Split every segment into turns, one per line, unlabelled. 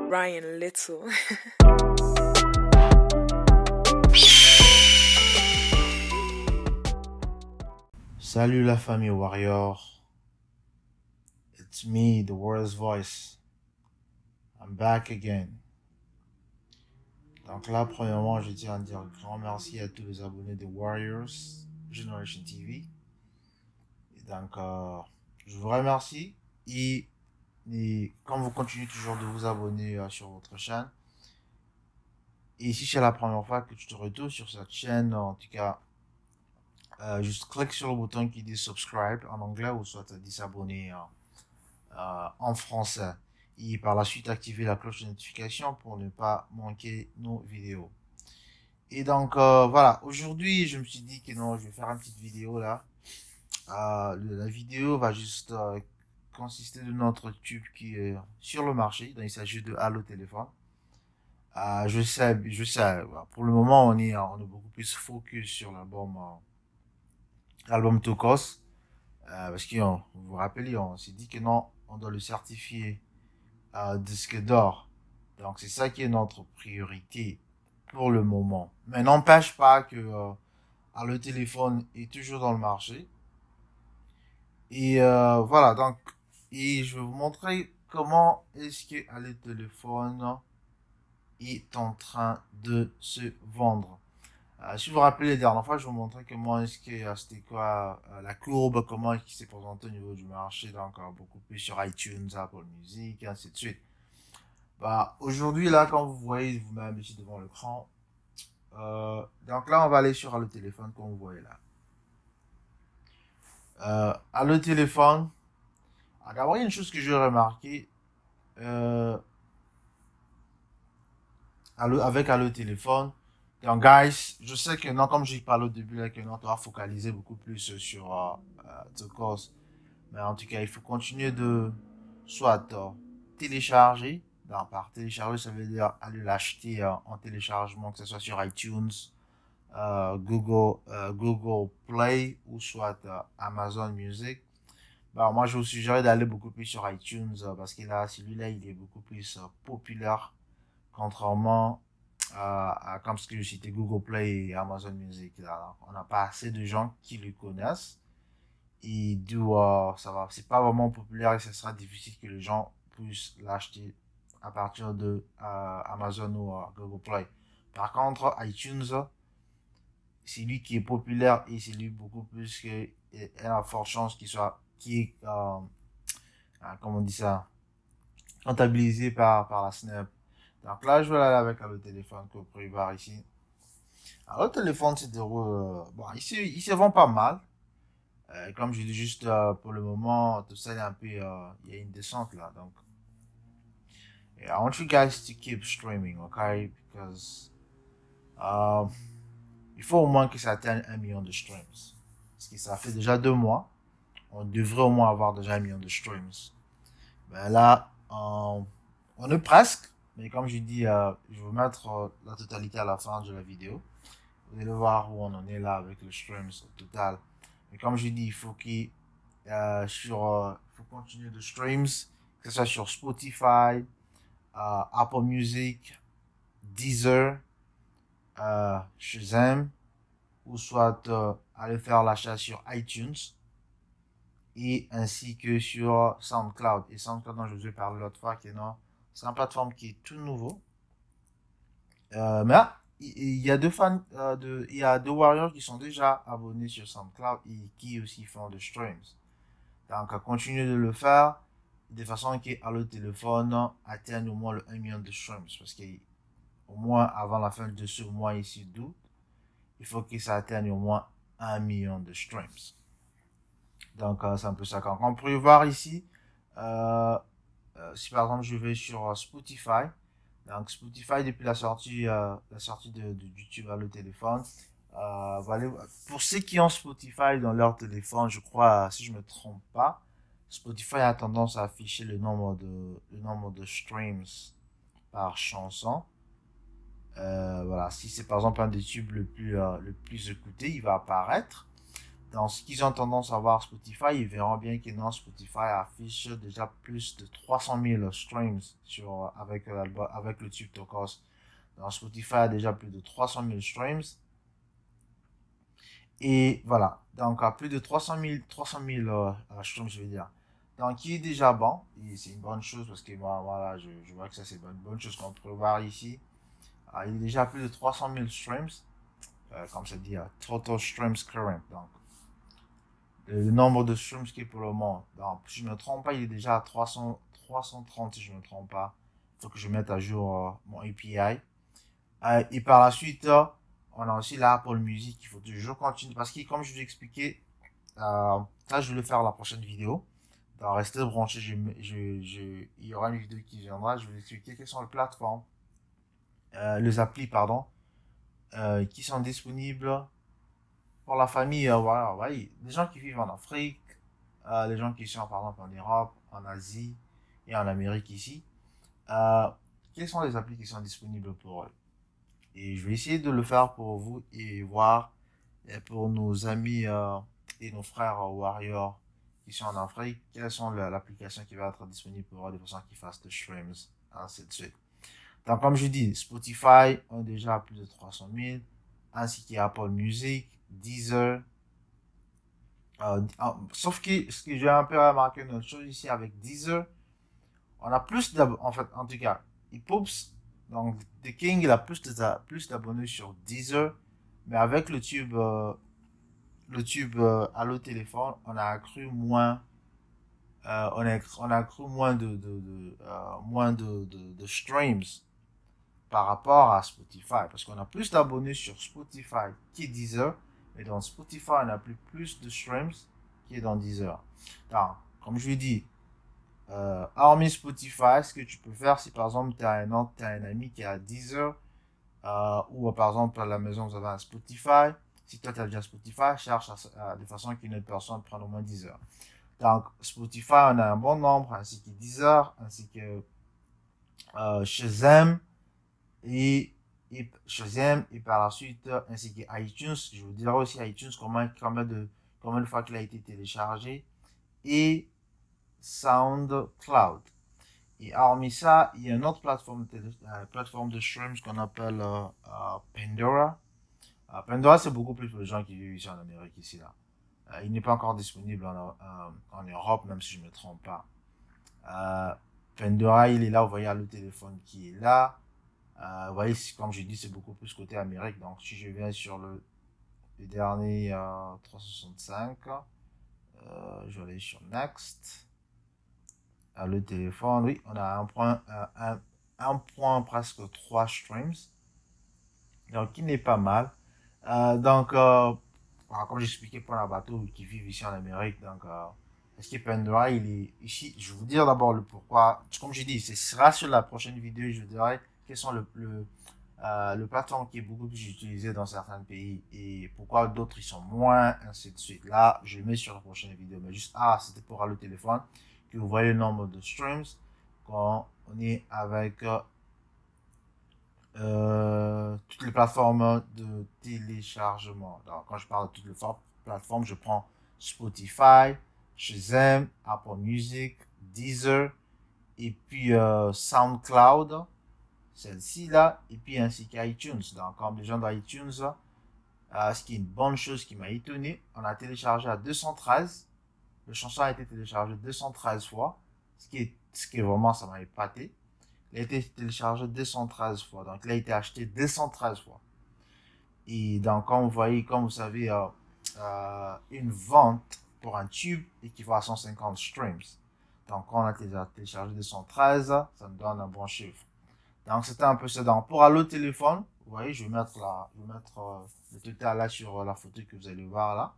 Ryan Little.
Salut la famille Warrior, it's me, the world's voice. I'm back again. Donc là, premièrement, je tiens à dire un grand merci à tous les abonnés de Warriors Generation TV. Et donc, je vous remercie. Et comme vous continuez toujours de vous abonner sur votre chaîne, et si c'est la première fois que tu te retrouves sur cette chaîne, en tout cas, juste clique sur le bouton qui dit subscribe en anglais ou soit dit s'abonner en français. Et par la suite, activer la cloche de notification pour ne pas manquer nos vidéos. Et donc, voilà, aujourd'hui, je me suis dit que non, je vais faire une petite vidéo là. La vidéo va juste consister de notre tube qui est sur le marché. Donc, il s'agit de Allo Téléphone. Je sais, pour le moment, on est beaucoup plus focus sur l'album Tokos. Parce que, vous vous rappelez, on s'est dit que non, on doit le certifier disque d'or. Donc, c'est ça qui est notre priorité pour le moment. Mais n'empêche pas que le téléphone est toujours dans le marché. Et voilà, donc, et je vais vous montrer comment est-ce que le téléphone est en train de se vendre. Si vous vous rappelez les dernières fois, je vous montrais comment est-ce que c'était quoi la courbe, comment est-ce qu'il s'est présenté au niveau du marché, donc beaucoup plus sur iTunes, Apple Music, et ainsi de suite. Bah, aujourd'hui, là, quand vous voyez vous-même ici devant l'écran, donc là, on va aller sur le téléphone, comme vous voyez là. Le téléphone, d'abord, il y a une chose que j'ai remarqué, euh, avec le téléphone. Donc, guys, je sais que non, comme j'ai parlé au début, là, que non, on va focaliser beaucoup plus sur The Cause. Mais en tout cas, il faut continuer de soit télécharger. Donc, par télécharger, ça veut dire aller l'acheter en téléchargement, que ce soit sur iTunes, Google Play ou soit Amazon Music. Bah, moi, je vous suggère d'aller beaucoup plus sur iTunes parce que là, celui-là, il est beaucoup plus populaire contrairement comme ce que je citais, Google Play et Amazon Music. Là, on n'a pas assez de gens qui le connaissent. Et ça va, c'est pas vraiment populaire et ce sera difficile que les gens puissent l'acheter à partir de Amazon ou Google Play. Par contre, iTunes, c'est lui qui est populaire et c'est lui beaucoup plus que il a forte chance qu'il soit qui est comment on dit ça rentabilisé par la Snap. Donc là je vais aller avec le téléphone que vous pouvez voir ici. Alors le téléphone c'est bon il se vend pas mal. Comme je dis juste pour le moment tout ça est un peu il y a une descente là donc yeah, I want you guys to keep streaming, okay, because euh, il faut au moins que ça atteigne 1 million de streams parce que ça fait déjà 2 mois. On devrait au moins avoir déjà 1 million de streams. Ben là, on est presque. Mais comme je dis, je vais vous mettre la totalité à la fin de la vidéo. Vous allez voir où on en est là avec le streams au total. Mais comme je dis, il faut faut continuer de streams, que ce soit sur Spotify, Apple Music, Deezer, Shazam, ou soit aller faire l'achat sur iTunes et ainsi que sur SoundCloud. Et SoundCloud dont je vous ai parlé l'autre fois, qui est non, c'est une plateforme qui est tout nouveau. Mais il y a deux fans, il y a deux Warriors qui sont déjà abonnés sur SoundCloud et qui aussi font des streams. Donc, continuez de le faire de façon que le téléphone atteigne au moins le 1 million de streams. Parce qu'au moins avant la fin de ce mois ici d'août, il faut que ça atteigne au moins 1 million de streams. Donc, c'est un peu ça. Quand on peut voir ici, euh, si par exemple je vais sur Spotify, donc Spotify depuis la sortie de YouTube à le téléphone, voilà, pour ceux qui ont Spotify dans leur téléphone, je crois, si je me trompe pas, Spotify a tendance à afficher le nombre de streams par chanson. Voilà, si c'est par exemple un des tubes le plus écouté, il va apparaître. dans ce qu'ils ont tendance à voir Spotify, ils verront bien que non, Spotify affiche déjà plus de 300 000 streams avec le tube Tokos. Dans Spotify a déjà plus de 300 000 streams. Et voilà, donc à plus de 300 000 streams, je veux dire. Donc, il est déjà bon, et c'est une bonne chose parce que moi, voilà, je vois que ça c'est une bonne chose qu'on peut voir ici. Il est déjà à plus de 300 000 streams, comme ça dit, total streams current. Donc, le nombre de streams qui est pour le moment. Donc, si je ne me trompe pas, il est déjà à 330 si je ne me trompe pas. Il faut que je mette à jour mon API. Et par la suite, on a aussi l'Apple Music. Il faut toujours continuer parce que, comme je vous ai expliqué, ça je vais le faire la prochaine vidéo. Donc, restez branchés. Il y aura une vidéo qui viendra. Je vais vous expliquer quelles sont les plateformes, les applis, pardon, qui sont disponibles pour la famille. Voilà, ouais, les gens qui vivent en Afrique, les gens qui sont par exemple en Europe, en Asie et en Amérique ici. Euh, Quelles sont les applis qui sont disponibles pour eux? Et je vais essayer de le faire pour vous et voir pour nos amis et nos frères Warriors qui sont en Afrique, quelles sont l'application qui va être disponible pour eux de façon qu'ils fassent des streams, ainsi de suite. Donc, comme je dis, Spotify ont déjà plus de 300 000, ainsi qu'Apple Music, Deezer. Sauf que ce que j'ai un peu remarqué une autre chose ici avec Deezer, on a plus d'abonnés, en fait, en tout cas, Hippops, donc The King, il a plus d'abonnés sur Deezer, mais avec le tube Allo Téléphone, on a accru moins, on a accru moins de streams par rapport à Spotify, parce qu'on a plus d'abonnés sur Spotify qui Deezer, mais dans Spotify, on a plus de streams qui est dans Deezer. Donc, comme je l'ai dit, hormis Spotify, ce que tu peux faire, si par exemple tu as un ami qui a Deezer, ou par exemple à la maison vous avez un Spotify, si toi tu as déjà Spotify, cherche de façon qu'une autre personne prenne au moins Deezer. Donc Spotify, on a un bon nombre, ainsi que Deezer, ainsi que Shazam, et, Shazam, et par la suite, ainsi que iTunes. Je vous dirai aussi iTunes, combien de fois qu'il a été téléchargé, et SoundCloud. Et hormis ça, il y a une autre plateforme de streams qu'on appelle Pandora. Pandora, c'est beaucoup plus pour les gens qui vivent ici en Amérique, ici, là. Il n'est pas encore disponible en Europe, même si je ne me trompe pas. Euh, Pandora, il est là, vous voyez, le téléphone qui est là. Vous voyez, comme j'ai dit, c'est beaucoup plus côté Amérique. Donc, si je viens sur le dernier 365, je vais aller sur Next. Le téléphone, oui, on a un point presque 3 streams. Donc, il n'est pas mal. Donc, comme j'expliquais pour la bateau qui vivent ici en Amérique, donc, est-ce que Pandora, il est ici? Je vais vous dire d'abord le pourquoi. Comme j'ai dit, ce sera sur la prochaine vidéo, je vous dirai quels sont le plateforme qui est beaucoup plus utilisé dans certains pays et pourquoi d'autres ils sont moins, ainsi de suite. Là, je le mets sur la prochaine vidéo. Mais juste, c'était pour le téléphone que vous voyez le nombre de streams quand on est avec toutes les plateformes de téléchargement. Donc, quand je parle de toutes les plateformes, je prends Spotify, Shazam, Apple Music, Deezer, et puis SoundCloud, celle-ci là, et puis ainsi qu'iTunes. Donc, comme les gens d'iTunes, ce qui est une bonne chose qui m'a étonné, on a téléchargé à 213. Le chanson a été téléchargé 213 fois, ce qui est vraiment, ça m'a épaté. Il a été téléchargé 213 fois. Donc, il a été acheté 213 fois. Et donc, comme vous savez, une vente pour un tube équivaut à 150 streams. Donc, quand on a téléchargé 213, ça me donne un bon chiffre. Donc, c'était un peu ça. Donc, pour aller au téléphone, vous voyez, je vais mettre le total là sur la photo que vous allez voir là.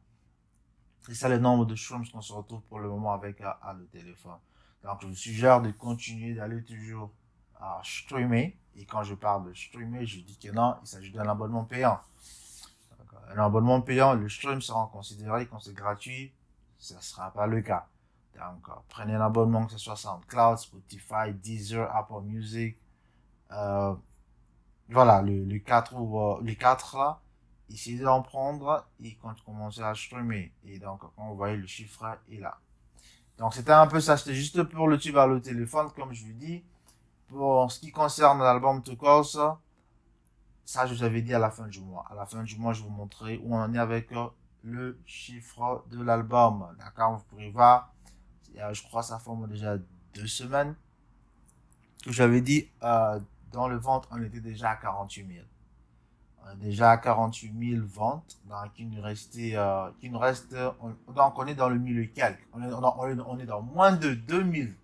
C'est ça le nombre de streams qu'on se retrouve pour le moment avec le téléphone. Donc, je vous suggère de continuer d'aller toujours à streamer. Et quand je parle de streamer, je dis que non, il s'agit d'un abonnement payant. Donc, un abonnement payant, le stream sera considéré comme c'est gratuit. Ça ne sera pas le cas. Donc, prenez un abonnement, que ce soit SoundCloud, Spotify, Deezer, Apple Music. Voilà, les quatre là. essayez d'en prendre et quand commencez à streamer. Et donc, quand vous voyez le chiffre est là. Donc, c'était un peu ça. C'était juste pour le tube à le téléphone, comme je vous dis. Pour ce qui concerne l'album To Call, ça, je vous avais dit à la fin du mois. À la fin du mois, je vous montrerai où on en est avec le chiffre de l'album. D'accord? Vous pourrez voir. Je crois que ça forme déjà 2 semaines que j'avais dit dans le ventre, on était déjà à 48 000. On est déjà à 48 000 ventes. Donc, il nous reste, donc on est dans le milieu calque. On est dans moins de 2000,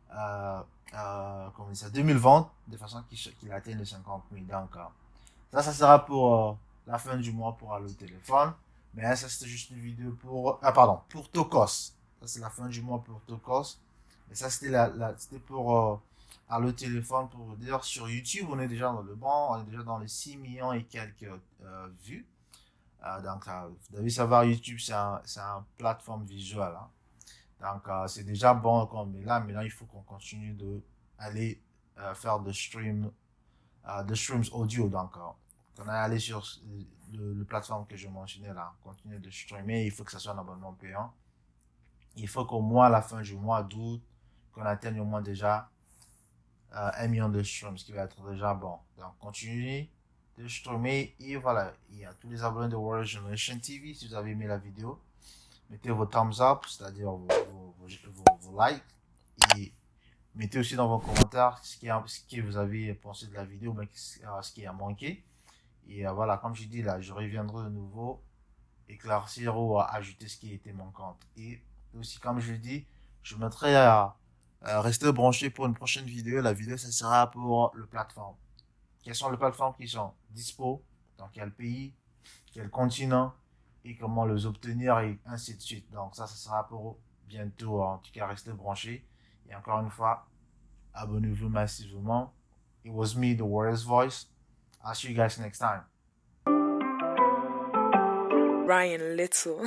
comment ça, 2000 ventes de façon qu'il atteigne les 50 000. Donc, ça sera pour la fin du mois pour aller au téléphone. Mais ça, c'était juste une vidéo pour Tokos. Ça, c'est la fin du mois pour Tokos. Mais ça, c'était pour le téléphone pour vous dire. Sur YouTube, on est déjà dans le banc. On est déjà dans les 6 millions et quelques vues. Donc, vous devez savoir, YouTube, c'est un plateforme visuelle. Hein. Donc, c'est déjà bon. Mais là, maintenant, il faut qu'on continue d'aller faire des streams audio. Donc, on est allé sur le plateforme que je mentionnais là, continuer de streamer, il faut que ça soit un abonnement payant. Il faut qu'au moins à la fin du mois d'août, qu'on atteigne au moins déjà 1 million de streams, ce qui va être déjà bon. Donc, continuez de streamer et voilà, il y a tous les abonnés de Warrior Generation TV. Si vous avez aimé la vidéo, mettez vos thumbs up, c'est-à-dire vos likes, et mettez aussi dans vos commentaires ce que vous avez pensé de la vidéo, mais ce qui a manqué. Et voilà, comme je dis là, je reviendrai de nouveau éclaircir ou ajouter ce qui était manquant. Et aussi, comme je dis, je mettrai à rester branché pour une prochaine vidéo. La vidéo, ça sera pour le plateforme. Quelles sont les plateformes qui sont dispo, dans quel pays, quel continent, et comment les obtenir, et ainsi de suite. Donc ça sera pour bientôt. En tout cas, restez branchés. Et encore une fois, abonnez-vous massivement. It was me, the Warrior's Voice. I'll see you guys next time.
Ryan Little.